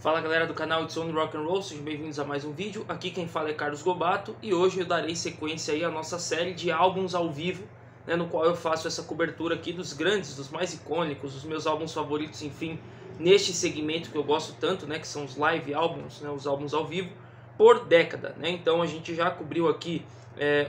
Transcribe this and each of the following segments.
Fala galera do canal It's Only Rock and Roll, sejam bem-vindos a mais um vídeo. Aqui quem fala é Carlos Gobato e hoje eu darei sequência aí à nossa série de álbuns ao vivo, né, no qual eu faço essa cobertura aqui dos grandes, dos mais icônicos, dos meus álbuns favoritos, enfim, neste segmento que eu gosto tanto, né, que são os live álbuns, né, os álbuns ao vivo, por década, né? Então a gente já cobriu aqui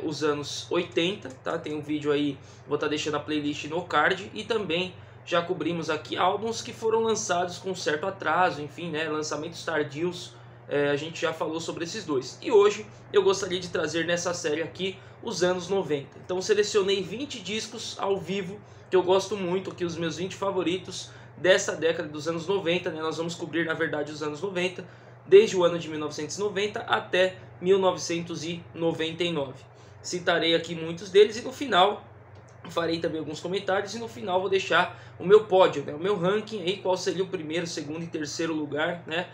os anos 80, tá? Tem um vídeo aí, vou estar deixando a playlist no card, e também já cobrimos aqui álbuns que foram lançados com certo atraso, enfim, né, lançamentos tardios. A gente já falou sobre esses dois. E hoje eu gostaria de trazer nessa série aqui os anos 90. Então selecionei 20 discos ao vivo que eu gosto muito, aqui os meus 20 favoritos dessa década dos anos 90, né? Nós vamos cobrir, na verdade, os anos 90, desde o ano de 1990 até 1999. Citarei aqui muitos deles e no final farei também alguns comentários e no final vou deixar o meu pódio, né, o meu ranking aí, qual seria o primeiro, segundo e terceiro lugar, né?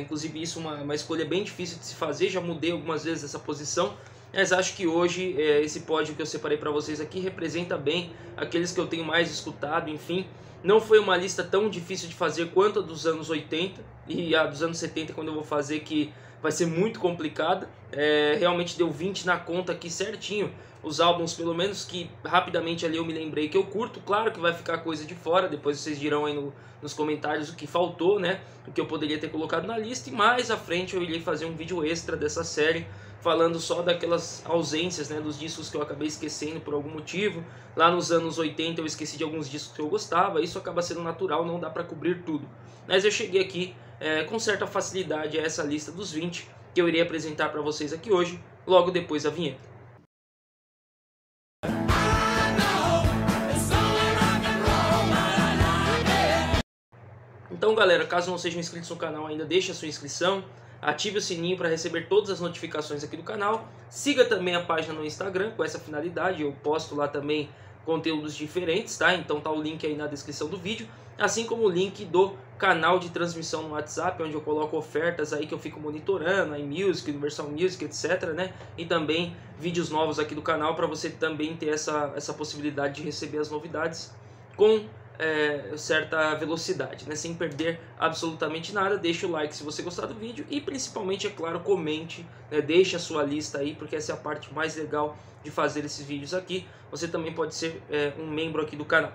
Inclusive isso é uma escolha bem difícil de se fazer, já mudei algumas vezes essa posição, mas acho que hoje esse pódio que eu separei para vocês aqui representa bem aqueles que eu tenho mais escutado, enfim. Não foi uma lista tão difícil de fazer quanto a dos anos 80 e a dos anos 70, quando eu vou fazer, que vai ser muito complicada. Realmente deu 20 na conta aqui certinho, os álbuns pelo menos que rapidamente ali eu me lembrei que eu curto. Claro que vai ficar coisa de fora, depois vocês dirão aí nos comentários o que faltou, né, o que eu poderia ter colocado na lista, e mais à frente eu irei fazer um vídeo extra dessa série, falando só daquelas ausências, né, dos discos que eu acabei esquecendo por algum motivo. Lá nos anos 80 eu esqueci de alguns discos que eu gostava, isso acaba sendo natural, não dá para cobrir tudo. Mas eu cheguei aqui com certa facilidade a essa lista dos 20 que eu irei apresentar para vocês aqui hoje, logo depois da vinheta. Então galera, caso não sejam inscritos no canal ainda, deixe a sua inscrição, ative o sininho para receber todas as notificações aqui do canal, siga também a página no Instagram com essa finalidade, eu posto lá também conteúdos diferentes, tá? Então tá o link aí na descrição do vídeo, assim como o link do canal de transmissão no WhatsApp, onde eu coloco ofertas aí que eu fico monitorando, iMusic, Universal Music, etc, né? E também vídeos novos aqui do canal para você também ter essa possibilidade de receber as novidades com certa velocidade, né? Sem perder absolutamente nada. Deixa o like se você gostar do vídeo e principalmente, é claro, comente, né? Deixe a sua lista aí, porque essa é a parte mais legal de fazer esses vídeos aqui. Você também pode ser um membro aqui do canal.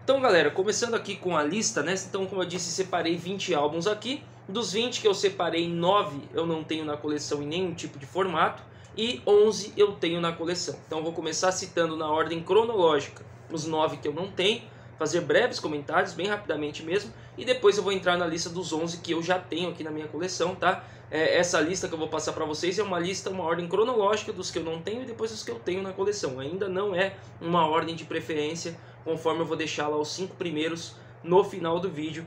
Então galera, começando aqui com a lista, né? Então, como eu disse, separei 20 álbuns aqui. Dos 20 que eu separei, 9 eu não tenho na coleção em nenhum tipo de formato e 11 eu tenho na coleção. Então eu vou começar citando na ordem cronológica os 9 que eu não tenho, fazer breves comentários, bem rapidamente mesmo, e depois eu vou entrar na lista dos 11 que eu já tenho aqui na minha coleção, tá? Essa lista que eu vou passar para vocês é uma lista, uma ordem cronológica dos que eu não tenho e depois dos que eu tenho na coleção. Ainda não é uma ordem de preferência, conforme eu vou deixar lá os 5 primeiros no final do vídeo.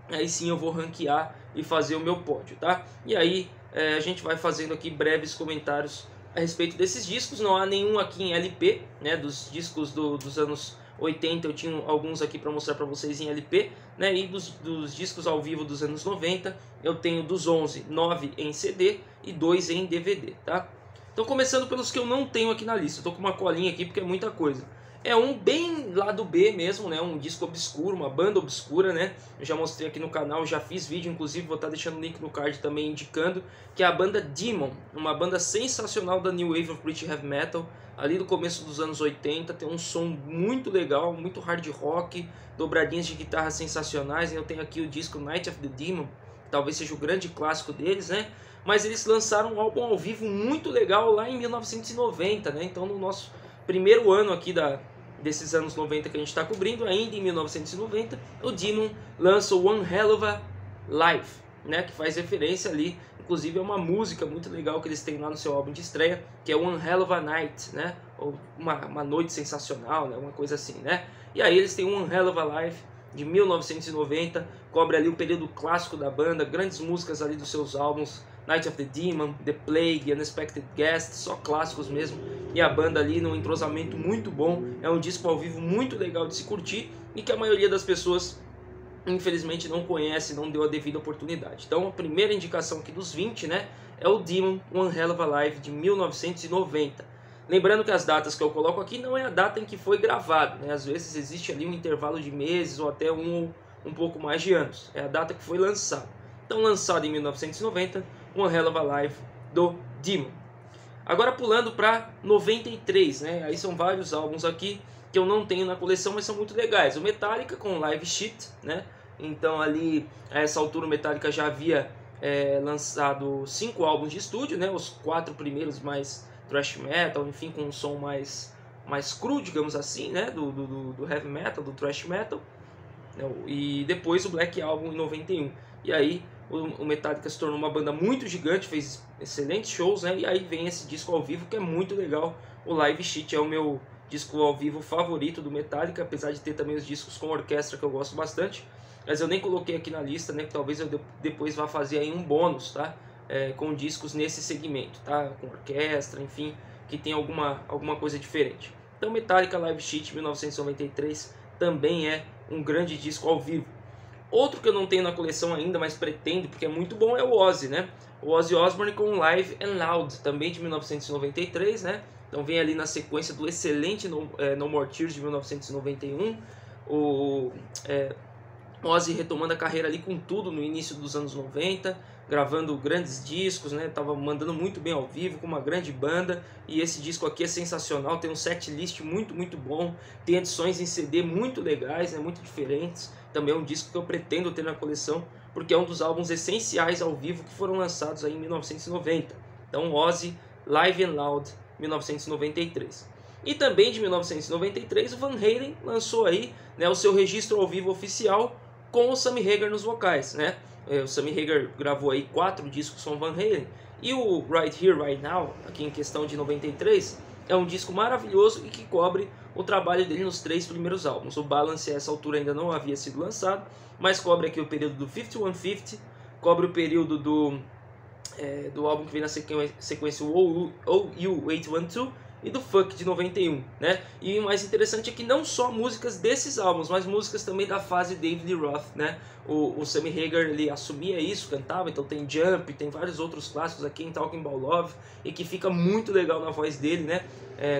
Aí sim eu vou ranquear e fazer o meu pódio, tá? E aí a gente vai fazendo aqui breves comentários a respeito desses discos. Não há nenhum aqui em LP, né? Dos discos dos anos 80 eu tinha alguns aqui para mostrar para vocês em LP, né? E dos discos ao vivo dos anos 90 eu tenho dos 11, 9 em CD e 2 em DVD, tá? Então começando pelos que eu não tenho aqui na lista, eu tô com uma colinha aqui porque é muita coisa. É um bem lado B mesmo, né? Um disco obscuro, uma banda obscura, né? Eu já mostrei aqui no canal, já fiz vídeo, inclusive vou estar deixando o link no card também indicando, que é a banda Demon, uma banda sensacional da New Wave of British Heavy Metal, ali do começo dos anos 80, tem um som muito legal, muito hard rock, dobradinhas de guitarra sensacionais. Eu tenho aqui o disco Night of the Demon, talvez seja o grande clássico deles, né? Mas eles lançaram um álbum ao vivo muito legal lá em 1990, né? Então no nosso primeiro ano aqui desses anos 90 que a gente está cobrindo, ainda em 1990, o Demon lança o One Hell of a Life, né? Que faz referência ali, inclusive é uma música muito legal que eles têm lá no seu álbum de estreia, que é One Hell of a Night, né? Ou uma noite sensacional, né? Uma coisa assim, né? E aí eles têm One Hell of a Life de 1990, cobre ali o período clássico da banda, grandes músicas ali dos seus álbuns, Night of the Demon, The Plague, Unexpected Guest, só clássicos mesmo, e a banda ali num entrosamento muito bom. É um disco ao vivo muito legal de se curtir e que a maioria das pessoas infelizmente não conhece, não deu a devida oportunidade. Então a primeira indicação aqui dos 20, né, é o Demon One Hell of a Life de 1990. Lembrando que as datas que eu coloco aqui não é a data em que foi gravado, né? Às vezes existe ali um intervalo de meses ou até um pouco mais de anos. É a data que foi lançado. Então, lançado em 1990, One Hell of a Life do Demon. Agora pulando para 93, né? Aí são vários álbuns aqui que eu não tenho na coleção, mas são muito legais. O Metallica com Live Sheet, né? Então ali, a essa altura, o Metallica já havia lançado 5 álbuns de estúdio, né? Os 4 primeiros mais thrash metal, enfim, com um som mais cru, digamos assim, né? Do heavy metal, do thrash metal. E depois o Black Album em 91. E aí o Metallica se tornou uma banda muito gigante, fez excelentes shows, né? E aí vem esse disco ao vivo que é muito legal. O Live Sheet é o meu disco ao vivo favorito do Metallica, apesar de ter também os discos com orquestra que eu gosto bastante. Mas eu nem coloquei aqui na lista, né? Que talvez eu depois vá fazer aí um bônus, tá? Com discos nesse segmento, tá? Com orquestra, enfim, que tem alguma coisa diferente. Então Metallica Live Sheet 1993 também é um grande disco ao vivo. Outro que eu não tenho na coleção ainda, mas pretendo, porque é muito bom, é o Ozzy, né? O Ozzy Osbourne com Live and Loud, também de 1993, né? Então vem ali na sequência do excelente No More Tears de 1991. O Ozzy retomando a carreira ali com tudo no início dos anos 90, gravando grandes discos, né? Tava mandando muito bem ao vivo, com uma grande banda. E esse disco aqui é sensacional, tem um set list muito bom, tem edições em CD muito legais, né? Muito diferentes. Também é um disco que eu pretendo ter na coleção, porque é um dos álbuns essenciais ao vivo que foram lançados aí em 1990. Então Ozzy, Live and Loud, 1993. E também de 1993 o Van Halen lançou aí, né, o seu registro ao vivo oficial com o Sammy Hagar nos vocais, né? O Sammy Hagar gravou aí 4 discos com o Van Halen, e o Right Here, Right Now, aqui em questão de 93, é um disco maravilhoso e que cobre o trabalho dele nos 3 primeiros álbuns. O Balance a essa altura ainda não havia sido lançado, mas cobre aqui o período do 5150, cobre o período do álbum que vem na sequência o OU812 e do Fuck de 91, né? E o mais interessante é que não só músicas desses álbuns, mas músicas também da fase David Lee Roth, né? O Sammy Hagar, ele assumia isso, cantava, então tem Jump, tem vários outros clássicos aqui em Talking About Love, e que fica muito legal na voz dele, né?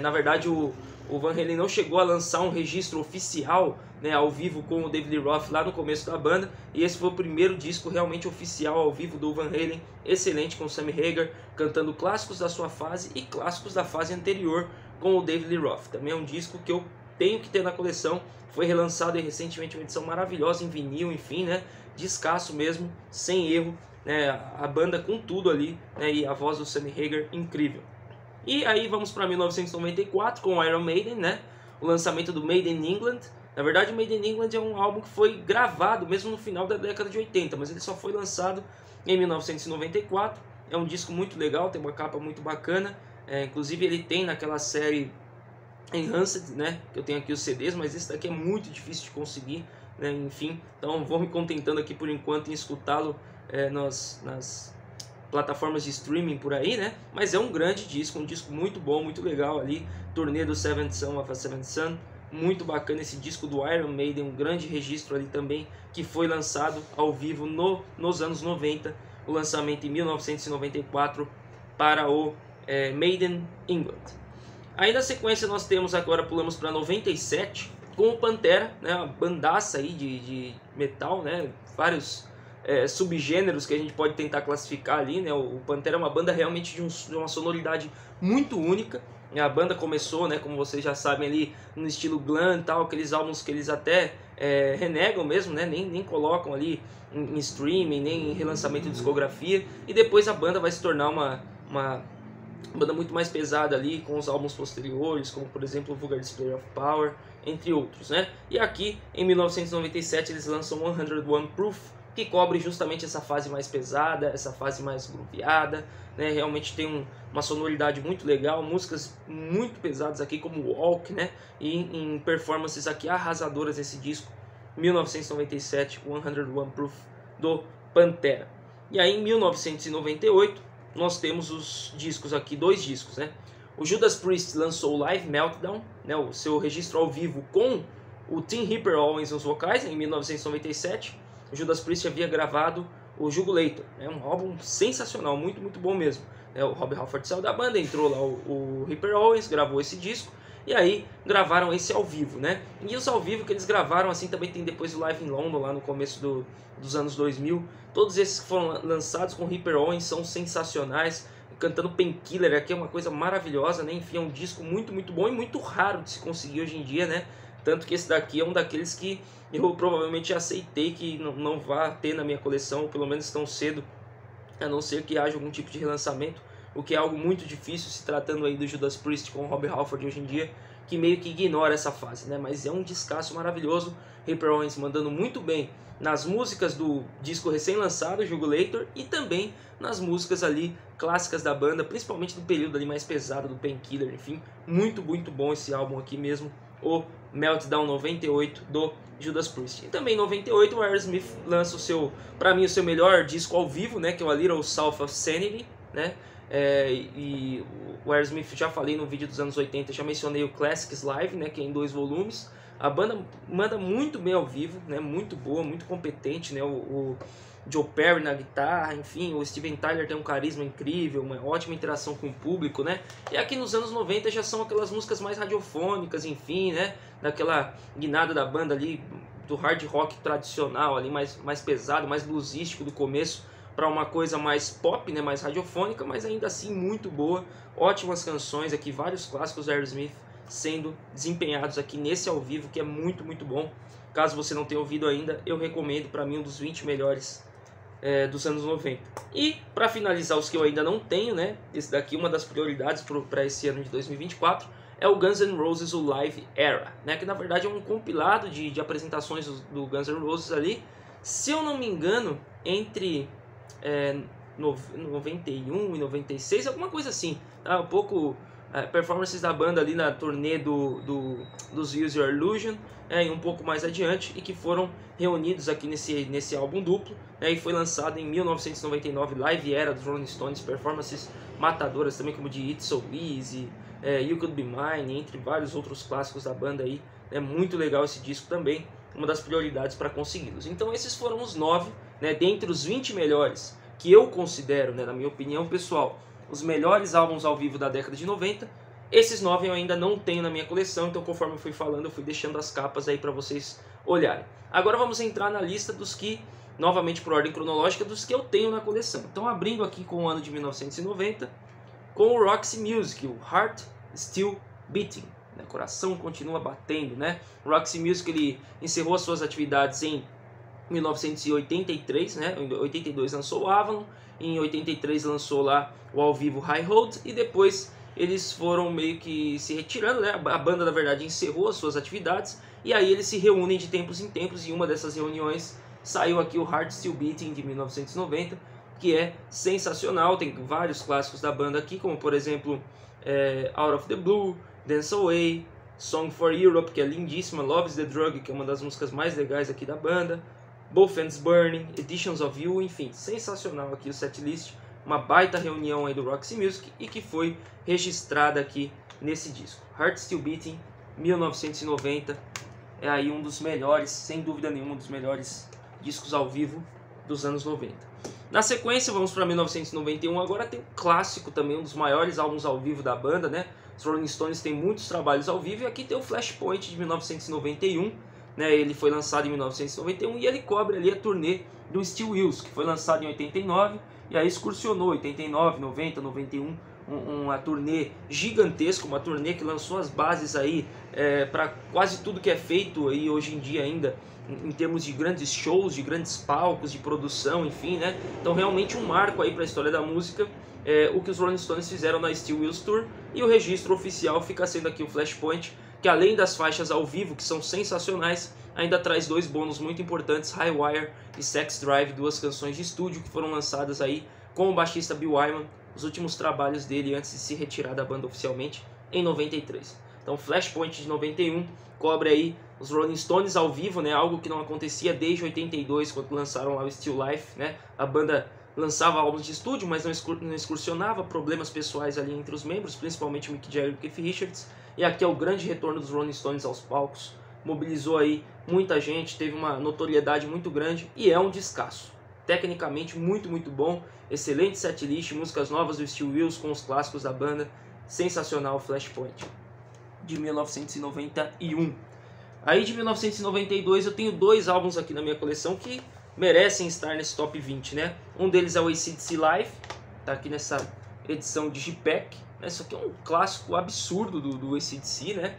Na verdade, o Van Halen não chegou a lançar um registro oficial, né, ao vivo com o David Lee Roth lá no começo da banda, e esse foi o primeiro disco realmente oficial ao vivo do Van Halen, excelente, com o Sammy Hagar cantando clássicos da sua fase e clássicos da fase anterior com o David Lee Roth. Também é um disco que eu tenho que ter na coleção, foi relançado recentemente, uma edição maravilhosa em vinil, enfim, né, descasso mesmo, sem erro, né, a banda com tudo ali, né, e a voz do Sammy Hagar incrível. E aí vamos para 1994 com o Iron Maiden, né? O lançamento do Made in England. Na verdade, o Made in England é um álbum que foi gravado mesmo no final da década de 80, mas ele só foi lançado em 1994. É um disco muito legal, tem uma capa muito bacana. Inclusive ele tem naquela série Enhanced, né? Que eu tenho aqui os CDs, mas esse daqui é muito difícil de conseguir, né? Enfim, então vou me contentando aqui por enquanto em escutá-lo nas plataformas de streaming por aí, né? Mas é um grande disco, um disco muito bom, muito legal ali. Turnê do Seventh Son of a Seventh Son, muito bacana esse disco do Iron Maiden, um grande registro ali também, que foi lançado ao vivo nos anos 90, o lançamento em 1994 para o Made in England. Aí na sequência nós temos agora, pulamos para 97, com o Pantera, né? Uma bandaça aí de metal, né? Vários subgêneros que a gente pode tentar classificar ali, né? O Pantera é uma banda realmente de uma sonoridade muito única. A banda começou, né, como vocês já sabem, ali no estilo glam, tal, aqueles álbuns que eles até renegam mesmo, né? Nem colocam ali em streaming, nem em relançamento de discografia. E depois a banda vai se tornar uma banda muito mais pesada ali, com os álbuns posteriores, como por exemplo o Vulgar Display of Power, entre outros, né? E aqui em 1997 eles lançam 101 Proof, que cobre justamente essa fase mais pesada, essa fase mais grooveada, né? Realmente tem uma sonoridade muito legal, músicas muito pesadas aqui como Walk, né? E em performances aqui arrasadoras nesse disco, 1997, 101 Proof do Pantera. E aí em 1998 nós temos os discos aqui, 2 discos, né? O Judas Priest lançou o Live Meltdown, né? O seu registro ao vivo com o Tim Reaper Owens nos vocais, em 1997. O Judas Priest havia gravado o Jugulator, né? Um álbum sensacional, muito bom mesmo. O Rob Halford saiu da banda, entrou lá o Reaper Owens, gravou esse disco, e aí gravaram esse ao vivo, né? E os ao vivo que eles gravaram, assim, também tem depois o Live in London, lá no começo dos anos 2000. Todos esses que foram lançados com Ripper Owens são sensacionais, cantando Painkiller aqui é uma coisa maravilhosa, né? Enfim, é um disco muito, muito bom e muito raro de se conseguir hoje em dia, né? Tanto que esse daqui é um daqueles que eu provavelmente aceitei que não vá ter na minha coleção, ou pelo menos tão cedo, a não ser que haja algum tipo de relançamento, o que é algo muito difícil se tratando aí do Judas Priest com o Rob Halford hoje em dia, que meio que ignora essa fase, né? Mas é um descasso maravilhoso, Ripper Owens mandando muito bem nas músicas do disco recém-lançado, Jugulator, e também nas músicas ali clássicas da banda, principalmente no período ali mais pesado do Painkiller, enfim, muito, muito bom esse álbum aqui mesmo, o Meltdown 98 do Judas Priest. E também em 98 o Aerosmith lança o seu, para mim, o seu melhor disco ao vivo, né, que é o A Little South of Sanity, né? E o Aerosmith, já falei no vídeo dos anos 80, já mencionei o Classics Live, né, que é em 2 volumes. A banda manda muito bem ao vivo, né, muito boa, muito competente, né, o Joe Perry na guitarra, enfim, o Steven Tyler tem um carisma incrível, uma ótima interação com o público, né? E aqui nos anos 90 já são aquelas músicas mais radiofônicas, enfim, né? Daquela guinada da banda ali, do hard rock tradicional ali, mais pesado, mais bluesístico do começo, para uma coisa mais pop, né? Mais radiofônica, mas ainda assim muito boa. Ótimas canções aqui, vários clássicos da Aerosmith sendo desempenhados aqui nesse ao vivo, que é muito, muito bom. Caso você não tenha ouvido ainda, eu recomendo, para mim um dos 20 melhores dos anos 90. E para finalizar os que eu ainda não tenho, né, esse daqui uma das prioridades para esse ano de 2024 é o Guns N' Roses, o Live Era, né, que na verdade é um compilado de apresentações do Guns N' Roses ali, se eu não me engano, entre 91 e 96, alguma coisa assim, tá? Um pouco performances da banda ali na turnê dos Use Your Illusion, e um pouco mais adiante, e que foram reunidos aqui nesse álbum duplo, e foi lançado em 1999, Live Era dos Rolling Stones, performances matadoras também, como de It's So Easy, You Could Be Mine, entre vários outros clássicos da banda aí. É muito legal esse disco também, uma das prioridades para consegui-los. Então esses foram os 9, né, dentre os 20 melhores que eu considero, né, na minha opinião pessoal, os melhores álbuns ao vivo da década de 90. Esses 9 eu ainda não tenho na minha coleção, então conforme eu fui falando, eu fui deixando as capas aí para vocês olharem. Agora vamos entrar na lista dos que, novamente por ordem cronológica, dos que eu tenho na coleção. Então abrindo aqui com o ano de 1990, com o Roxy Music, o Heart Still Beating, né? Coração continua batendo, né? O Roxy Music ele encerrou as suas atividades em 1983, né? Em 82 lançou o Avalon, em 83 lançou lá o ao vivo High Road, e depois eles foram meio que se retirando, né? A banda na verdade encerrou as suas atividades, e aí eles se reúnem de tempos em tempos, e uma dessas reuniões saiu aqui o Heart Still Beating de 1990, que é sensacional. Tem vários clássicos da banda aqui, como por exemplo Out of the Blue, Dance Away, Song for Europe, que é lindíssima, Love is the Drug, que é uma das músicas mais legais aqui da banda, Both Ends Burning, Editions of You, enfim, sensacional aqui o setlist, uma baita reunião aí do Roxy Music e que foi registrada aqui nesse disco. Heart Still Beating, 1990, é aí um dos melhores, sem dúvida nenhuma, um dos melhores discos ao vivo dos anos 90. Na sequência, vamos para 1991, agora tem um clássico também, um dos maiores álbuns ao vivo da banda, né? Os Rolling Stones têm muitos trabalhos ao vivo, e aqui tem o Flashpoint de 1991, né? Ele foi lançado em 1991 e ele cobre ali a turnê do Steel Wheels, que foi lançado em 89, e aí excursionou 89, 90, 91, uma turnê gigantesca, uma turnê que lançou as bases aí para quase tudo que é feito aí hoje em dia ainda, em termos de grandes shows, de grandes palcos, de produção, enfim, né? Então realmente um marco aí para a história da música, o que os Rolling Stones fizeram na Steel Wheels Tour, e o registro oficial fica sendo aqui o Flashpoint, que além das faixas ao vivo, que são sensacionais, ainda traz 2 bônus muito importantes, High Wire e Sex Drive, 2 canções de estúdio que foram lançadas aí com o baixista Bill Wyman, os últimos trabalhos dele antes de se retirar da banda oficialmente em 93. Então Flashpoint de 91 cobre aí os Rolling Stones ao vivo, né, algo que não acontecia desde 82, quando lançaram lá o Still Life, né? A banda lançava álbuns de estúdio, mas não excursionava, problemas pessoais ali entre os membros, principalmente Mick Jagger e Keith Richards, e aqui é o grande retorno dos Rolling Stones aos palcos, mobilizou aí muita gente, teve uma notoriedade muito grande, e é um descasso. Tecnicamente muito, muito bom, excelente setlist, músicas novas do Steel Wheels com os clássicos da banda, sensacional Flashpoint. de 1991. Aí de 1992 eu tenho 2 álbuns aqui na minha coleção que merecem estar nesse top 20, né? Um deles é o AC/DC Live, tá aqui nessa edição Digipack. Isso aqui é um clássico absurdo do AC/DC, né?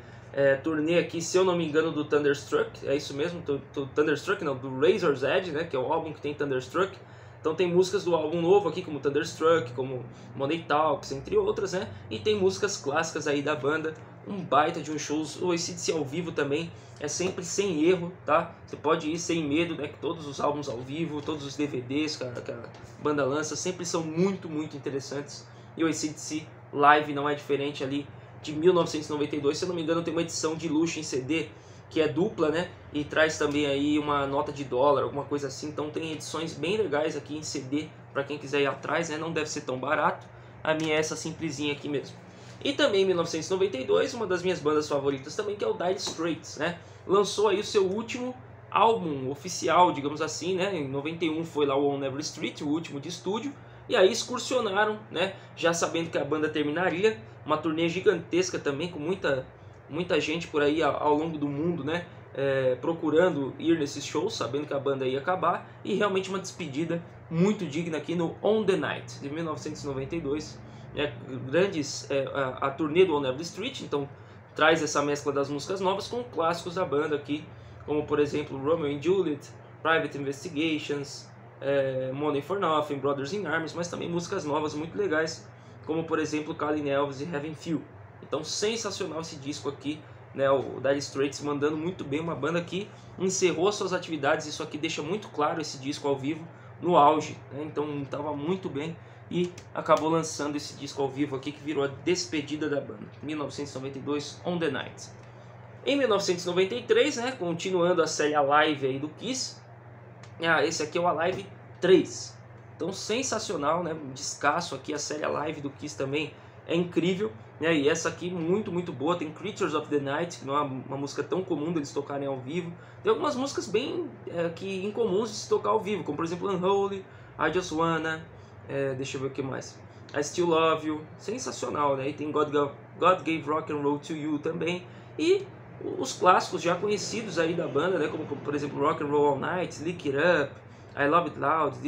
Turnê aqui, se eu não me engano, do Thunderstruck, é isso mesmo, do Thunderstruck não, do Razor's Edge, né? Que é o álbum que tem Thunderstruck. Então tem músicas do álbum novo aqui, como Thunderstruck, como Money Talks, entre outras, né? E tem músicas clássicas aí da banda, um baita de um show. O AC/DC ao vivo também é sempre sem erro, tá? Você pode ir sem medo, né? Que todos os álbuns ao vivo, todos os DVDs que a banda lança sempre são muito, muito interessantes. E o AC/DC Live não é diferente ali de 1992, se eu não me engano tem uma edição de luxo em CD que é dupla, né? E traz também aí uma nota de dólar, alguma coisa assim. Então tem edições bem legais aqui em CD para quem quiser ir atrás, né? Não deve ser tão barato. A minha é essa simplesinha aqui mesmo. E também em 1992, uma das minhas bandas favoritas também, que é o Dire Straits, né? Lançou aí o seu último álbum oficial, digamos assim, né? Em 91 foi lá o On Every Street, o último de estúdio. E aí excursionaram, né? Já sabendo que a banda terminaria. Uma turnê gigantesca também, com muita gente por aí ao longo do mundo, né? Procurando ir nesses shows, sabendo que a banda ia acabar. E realmente uma despedida muito digna aqui no On The Night, de 1992. A turnê do On Every Street, então traz essa mescla das músicas novas com clássicos da banda aqui, como por exemplo Romeo and Juliet, Private Investigations, Money for Nothing, Brothers in Arms, mas também músicas novas muito legais, como por exemplo Calling Elvis e Heaven Feel. Então sensacional esse disco aqui, né? O Dire Straits mandando muito bem, uma banda que encerrou suas atividades. Isso aqui deixa muito claro esse disco ao vivo no auge, né? Então estava muito bem e acabou lançando esse disco ao vivo aqui que virou a despedida da banda, 1992, On The Night. Em 1993, né, continuando a série Alive aí do Kiss, esse aqui é o Alive 3. Então sensacional, né? Um descasso aqui, a série Alive do Kiss também é incrível, né? E essa aqui muito, muito boa. Tem Creatures of the Night, que não é uma música tão comum deles tocarem ao vivo. Tem algumas músicas bem incomuns de se tocar ao vivo, como por exemplo Unholy, I Just Wanna, deixa eu ver o que mais, I Still Love You, sensacional, né? E tem God Gave Rock and Roll to You também. E os clássicos já conhecidos aí da banda, né? Como por exemplo Rock and Roll All Night, Lick It Up, I Love It Loud,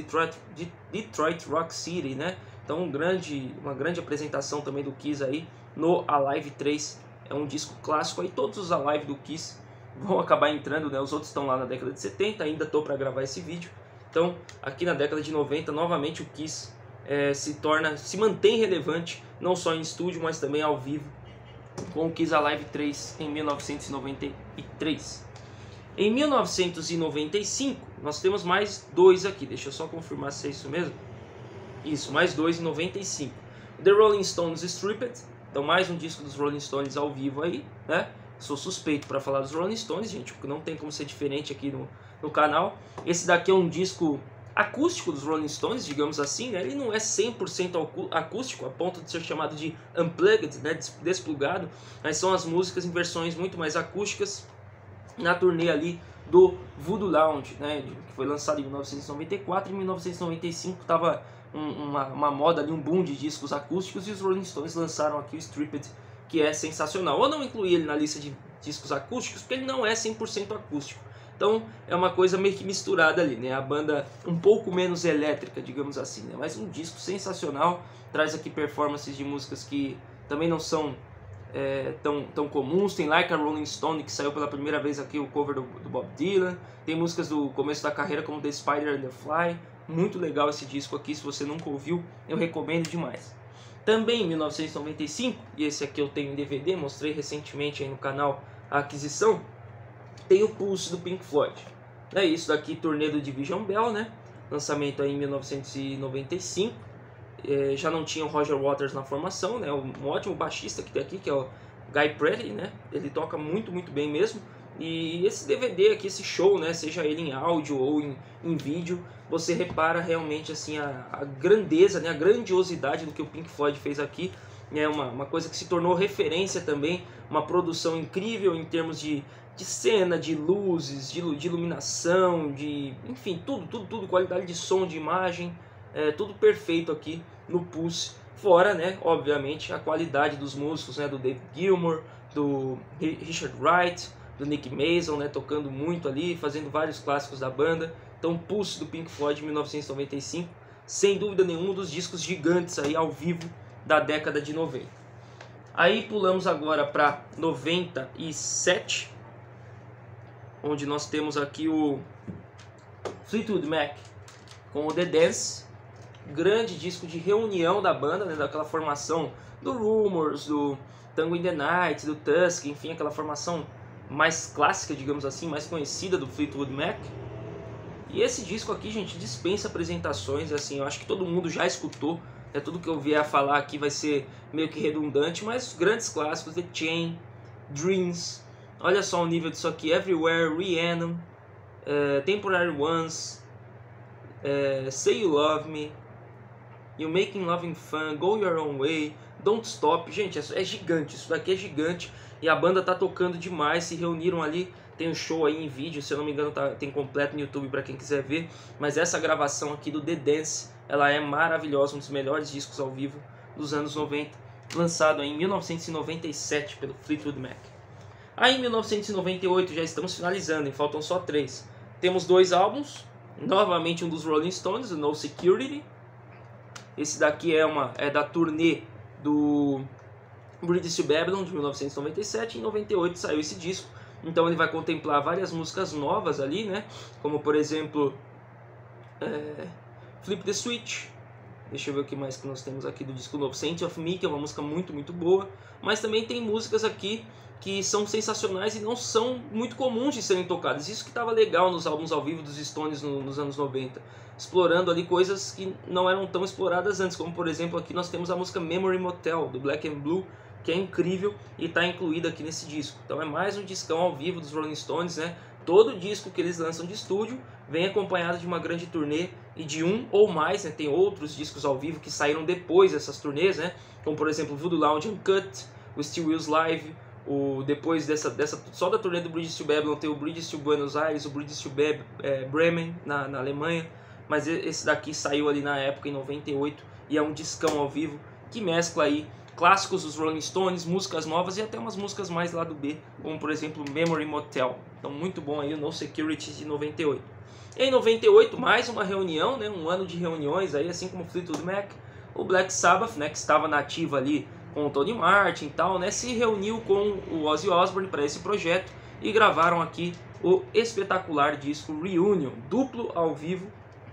Detroit Rock City, né? Então uma grande apresentação também do Kiss aí no Alive 3. É um disco clássico aí, todos os Alive do Kiss vão acabar entrando, né? Os outros estão lá na década de 70, ainda estou para gravar esse vídeo. Então aqui na década de 90, novamente o Kiss se mantém relevante, não só em estúdio, mas também ao vivo, com o Kiss Alive 3 em 1993. Em 1995, nós temos mais 2 aqui. Deixa eu só confirmar se é isso mesmo. Isso, mais 2 em 95. The Rolling Stones Stripped. Então mais um disco dos Rolling Stones ao vivo aí, né? Sou suspeito para falar dos Rolling Stones, gente, porque não tem como ser diferente aqui no canal. Esse daqui é um disco acústico dos Rolling Stones, digamos assim, né? Ele não é 100% acústico, a ponto de ser chamado de unplugged, né? Desplugado, mas são as músicas em versões muito mais acústicas na turnê ali do Voodoo Lounge, né? Que foi lançado em 1994 e em 1995 estava uma moda ali, um boom de discos acústicos, e os Rolling Stones lançaram aqui o Stripped, que é sensacional. Eu não incluí ele na lista de discos acústicos porque ele não é 100% acústico. Então é uma coisa meio que misturada ali, né? A banda um pouco menos elétrica, digamos assim, né? Mas um disco sensacional, traz aqui performances de músicas que também não são tão comuns. Tem Like a Rolling Stone, que saiu pela primeira vez aqui, o cover do Bob Dylan. Tem músicas do começo da carreira como The Spider and the Fly. Muito legal esse disco aqui, se você nunca ouviu, eu recomendo demais. Também em 1995, e esse aqui eu tenho em DVD, mostrei recentemente aí no canal a aquisição, tem o Pulse do Pink Floyd. Isso daqui, turnê do Division Bell, né? Lançamento aí em 1995. Já não tinha o Roger Waters na formação, né? Um ótimo baixista que tem aqui, que é o Guy Pretty, né? Ele toca muito, muito bem mesmo. E esse DVD aqui, esse show, né? Seja ele em áudio ou em vídeo, você repara realmente assim a grandeza, né? A grandiosidade do que o Pink Floyd fez aqui. É uma coisa que se tornou referência também, uma produção incrível em termos de cena, de luzes, de iluminação, enfim, tudo, qualidade de som, de imagem, tudo perfeito aqui no Pulse. Fora, né, obviamente, a qualidade dos músicos, né, do David Gilmour, do Richard Wright, do Nick Mason, né, tocando muito ali, fazendo vários clássicos da banda. Então, Pulse do Pink Floyd, 1995, sem dúvida nenhuma, um dos discos gigantes aí ao vivo da década de 90. Aí pulamos agora para 97, onde nós temos aqui o Fleetwood Mac com o The Dance, grande disco de reunião da banda, né, daquela formação do Rumours, do Tango in the Night, do Tusk, enfim, aquela formação mais clássica, digamos assim, mais conhecida do Fleetwood Mac. E esse disco aqui, gente, dispensa apresentações, assim, eu acho que todo mundo já escutou, né, tudo que eu vier a falar aqui vai ser meio que redundante, mas os grandes clássicos, The Chain, Dreams, olha só o nível disso aqui, Everywhere, Rhiannon, Temporary Ones, Say You Love Me, You Making Loving Fun, Go Your Own Way, Don't Stop. Gente, é gigante, isso daqui é gigante e a banda tá tocando demais, se reuniram ali, tem um show aí em vídeo, se eu não me engano tem completo no YouTube para quem quiser ver, mas essa gravação aqui do The Dance, ela é maravilhosa, um dos melhores discos ao vivo dos anos 90, lançado em 1997 pelo Fleetwood Mac. Aí em 1998, já estamos finalizando, e faltam só 3. Temos 2 álbuns, novamente um dos Rolling Stones, o No Security. Esse daqui é da turnê do Bridges to Babylon de 1997, e em 98 saiu esse disco. Então ele vai contemplar várias músicas novas ali, né? Como por exemplo, Flip the Switch. Deixa eu ver o que mais que nós temos aqui do disco novo. Saint of Me, que é uma música muito, muito boa. Mas também tem músicas aqui que são sensacionais e não são muito comuns de serem tocadas. Isso que estava legal nos álbuns ao vivo dos Stones nos anos 90. Explorando ali coisas que não eram tão exploradas antes. Como por exemplo aqui nós temos a música Memory Motel, do Black and Blue, que é incrível e está incluída aqui nesse disco. Então é mais um discão ao vivo dos Rolling Stones, né? Todo disco que eles lançam de estúdio vem acompanhado de uma grande turnê e de um ou mais, né? Tem outros discos ao vivo que saíram depois dessas turnês, né? Como por exemplo Voodoo Lounge Uncut, o Steel Wheels Live, depois só da turnê do Bridges to Babylon tem o Bridges to Buenos Aires, o Bridges to Bremen na Alemanha, mas esse daqui saiu ali na época em 98 e é um discão ao vivo que mescla aí clássicos dos Rolling Stones, músicas novas e até umas músicas mais lá do B, como por exemplo Memory Motel. Então muito bom aí o No Security de 98. E em 98 mais uma reunião, né, um ano de reuniões aí, assim como o Fleetwood Mac, o Black Sabbath, né, que estava nativo ali com o Tony Martin e tal, né, se reuniu com o Ozzy Osbourne para esse projeto e gravaram aqui o espetacular disco Reunion, duplo ao vivo,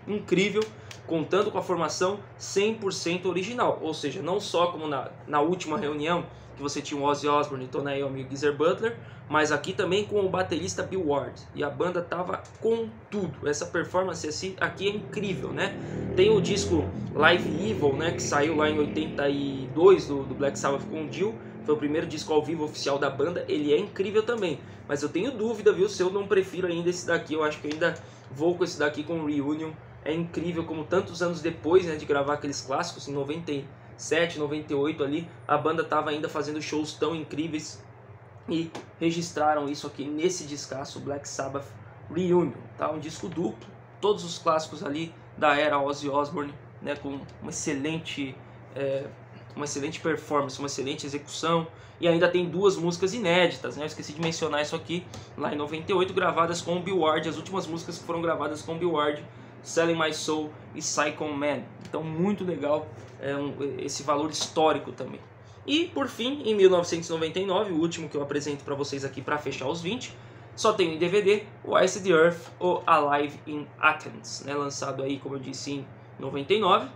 incrível, contando com a formação 100% original, ou seja, não só como na última reunião, que você tinha o Ozzy Osbourne, Tony Iommi e Geezer Butler, mas aqui também com o baterista Bill Ward, e a banda tava com tudo. Essa performance aqui é incrível, né? Tem o disco Live Evil, né, que saiu lá em 82 do Black Sabbath com o Dio, foi o primeiro disco ao vivo oficial da banda, ele é incrível também, mas eu tenho dúvida, viu, se eu não prefiro ainda esse daqui, eu acho que eu ainda vou com esse daqui com o Reunion. É incrível como tantos anos depois, né, de gravar aqueles clássicos, em 97, 98 ali, a banda estava ainda fazendo shows tão incríveis e registraram isso aqui nesse discaço, Black Sabbath Reunion, tá? Um disco duplo, todos os clássicos ali da era Ozzy Osbourne, né, com uma excelente performance, uma excelente execução, e ainda tem 2 músicas inéditas, né? Eu esqueci de mencionar isso aqui, lá em 98, gravadas com o Bill Ward, as últimas músicas que foram gravadas com o Bill Ward, Selling My Soul e Psycho Man. Então muito legal esse valor histórico também. E por fim, em 1999, o último que eu apresento para vocês aqui para fechar os 20, só tem em DVD o Ice the Earth, ou Alive in Athens, né? Lançado aí, como eu disse, em 99.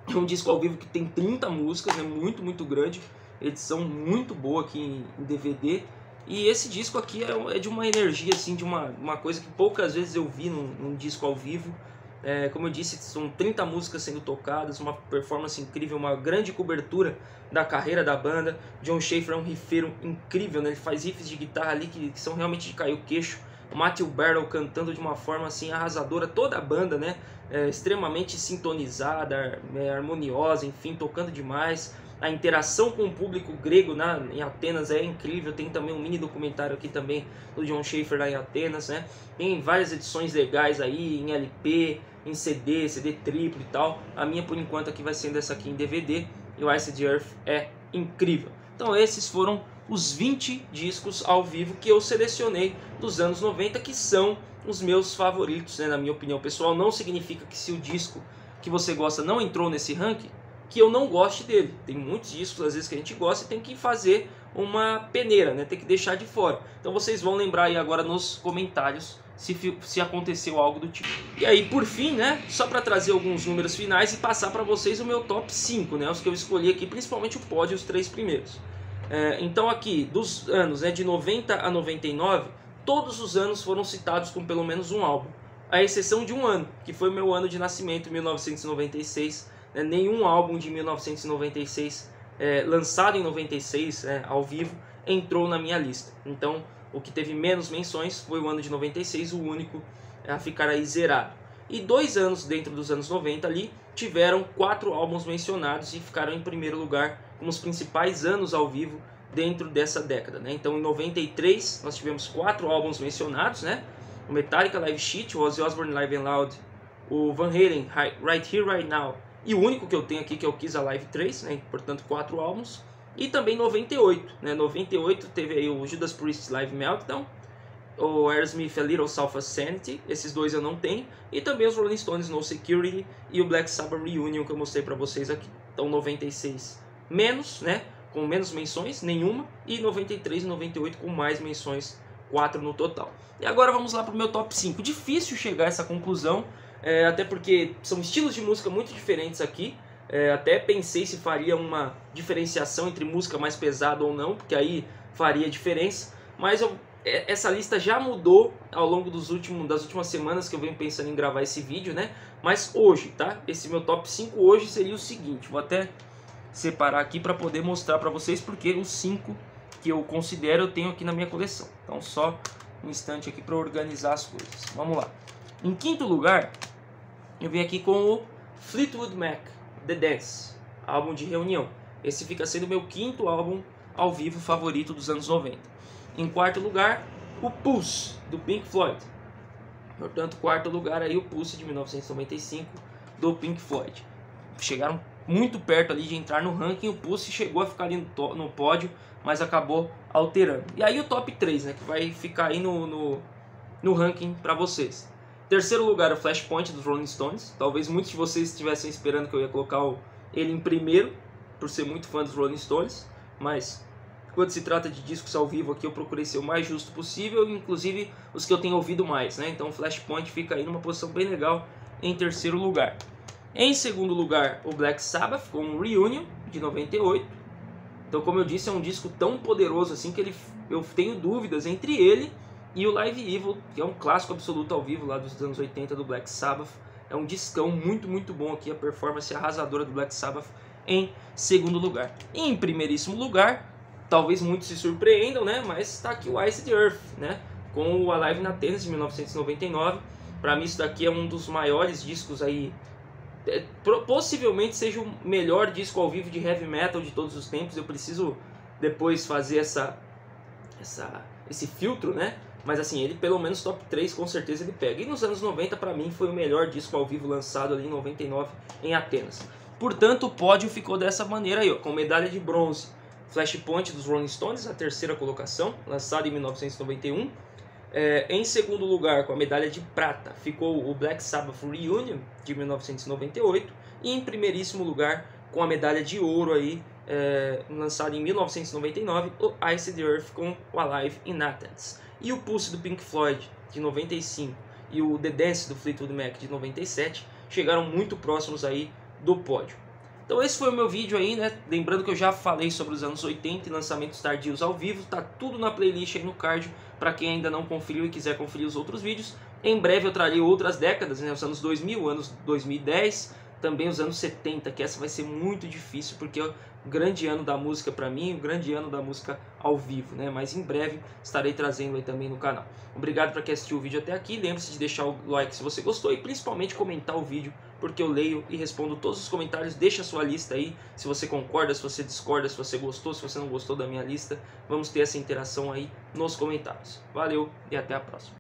É um disco ao vivo que tem 30 músicas, é muito, muito grande, edição muito boa aqui em DVD. E esse disco aqui é de uma energia, assim, de uma coisa que poucas vezes eu vi num disco ao vivo. Como eu disse, são 30 músicas sendo tocadas, uma performance incrível, uma grande cobertura da carreira da banda. Jon Schaffer é um riffeiro incrível, né? Ele faz riffs de guitarra ali que são realmente de cair o queixo. O Matthew Barrow cantando de uma forma assim arrasadora, toda a banda, né? Extremamente sintonizada, harmoniosa, enfim, tocando demais. A interação com o público grego em Atenas é incrível. Tem também um mini documentário aqui também do Jon Schaffer lá em Atenas, né? Tem várias edições legais aí, em LP, em CD triplo e tal. A minha por enquanto aqui vai sendo essa aqui em DVD. E o Ice the Earth é incrível. Então esses foram os 20 discos ao vivo que eu selecionei dos anos 90, que são os meus favoritos, né, na minha opinião pessoal. Não significa que se o disco que você gosta não entrou nesse ranking, que eu não goste dele. Tem muitos discos às vezes que a gente gosta e tem que fazer uma peneira, né, tem que deixar de fora. Então vocês vão lembrar aí agora nos comentários se aconteceu algo do tipo. E aí por fim, né, só para trazer alguns números finais e passar para vocês o meu top 5, né, os que eu escolhi aqui, principalmente o pódio, os 3 primeiros. Então aqui, dos anos, né, de 90 a 99, todos os anos foram citados com pelo menos um álbum, à exceção de um ano, que foi meu ano de nascimento, 1996. Né, nenhum álbum de 1996 lançado em 96 ao vivo entrou na minha lista. Então o que teve menos menções foi o ano de 96, o único a ficar aí zerado. E 2 anos dentro dos anos 90 ali tiveram 4 álbuns mencionados e ficaram em primeiro lugar como os principais anos ao vivo dentro dessa década, né? Então em 93 nós tivemos 4 álbuns mencionados, né? O Metallica Live Sheet, o Ozzy Osbourne Live and Loud, o Van Halen Right Here Right Now e o único que eu tenho aqui que é o Kiss Alive 3, né? Portanto 4 álbuns. E também 98, né? 98 teve aí o Judas Priest Live Meltdown, o Aerosmith A Little South of Sanity, esses 2 eu não tenho, e também os Rolling Stones No Security e o Black Sabbath Reunion que eu mostrei pra vocês aqui. Então 96 menos, né, com menos menções, nenhuma, e 93 e 98 com mais menções, 4 no total. E agora vamos lá pro meu top 5. Difícil chegar a essa conclusão, até porque são estilos de música muito diferentes aqui. Até pensei se faria uma diferenciação entre música mais pesada ou não, porque aí faria diferença, mas essa lista já mudou ao longo das últimas semanas que eu venho pensando em gravar esse vídeo, né? Mas hoje, tá? Esse meu top 5 hoje seria o seguinte, vou até separar aqui para poder mostrar para vocês, porque os 5 que eu considero eu tenho aqui na minha coleção. Então só um instante aqui para organizar as coisas. Vamos lá. Em quinto lugar, eu venho aqui com o Fleetwood Mac, The Dance, álbum de reunião. Esse fica sendo meu quinto álbum ao vivo favorito dos anos 90. Em quarto lugar, o Pulse, do Pink Floyd. Portanto, quarto lugar aí o Pulse de 1995 do Pink Floyd. Chegaram muito perto ali de entrar no ranking, o Pulse chegou a ficar ali no pódio, mas acabou alterando. E aí o top 3, né, que vai ficar aí no ranking para vocês. Terceiro lugar, o Flashpoint dos Rolling Stones. Talvez muitos de vocês estivessem esperando que eu ia colocar ele em primeiro, por ser muito fã dos Rolling Stones, mas quando se trata de discos ao vivo aqui eu procurei ser o mais justo possível, inclusive os que eu tenho ouvido mais, né? Então o Flashpoint fica aí numa posição bem legal em terceiro lugar. Em segundo lugar, o Black Sabbath com o Reunion de 98. Então, como eu disse, é um disco tão poderoso assim que eu tenho dúvidas entre ele e o Live Evil, que é um clássico absoluto ao vivo lá dos anos 80 do Black Sabbath. É um discão muito, muito bom aqui, a performance arrasadora do Black Sabbath em segundo lugar. E em primeiríssimo lugar, talvez muitos se surpreendam, né? Mas está aqui o Iced Earth, né? Com o Alive in Athens de 1999. Para mim isso daqui é um dos maiores discos aí, possivelmente seja o melhor disco ao vivo de heavy metal de todos os tempos. Eu preciso depois fazer esse filtro, né? Mas assim, ele pelo menos top 3 com certeza ele pega. E nos anos 90 para mim foi o melhor disco ao vivo lançado ali em 99 em Atenas. Portanto o pódio ficou dessa maneira aí, ó, com medalha de bronze Flashpoint dos Rolling Stones, a terceira colocação, lançado em 1991. Em segundo lugar, com a medalha de prata, ficou o Black Sabbath Reunion de 1998. E em primeiríssimo lugar, com a medalha de ouro aí, lançado em 1999, o Iced Earth com o Alive in Athens. E o Pulse do Pink Floyd de 95 e o The Dance do Fleetwood Mac de 97 chegaram muito próximos aí do pódio. Então esse foi o meu vídeo aí, né? Lembrando que eu já falei sobre os anos 80 e lançamentos tardios ao vivo. Tá tudo na playlist aí no card, para quem ainda não conferiu e quiser conferir os outros vídeos. Em breve eu trarei outras décadas, né? Os anos 2000, anos 2010, também os anos 70, que essa vai ser muito difícil, porque é o grande ano da música para mim, o grande ano da música ao vivo, né? Mas em breve estarei trazendo aí também no canal. Obrigado para quem assistiu o vídeo até aqui. Lembre-se de deixar o like se você gostou e principalmente comentar o vídeo, porque eu leio e respondo todos os comentários. Deixa a sua lista aí, se você concorda, se você discorda, se você gostou, se você não gostou da minha lista. Vamos ter essa interação aí nos comentários. Valeu e até a próxima.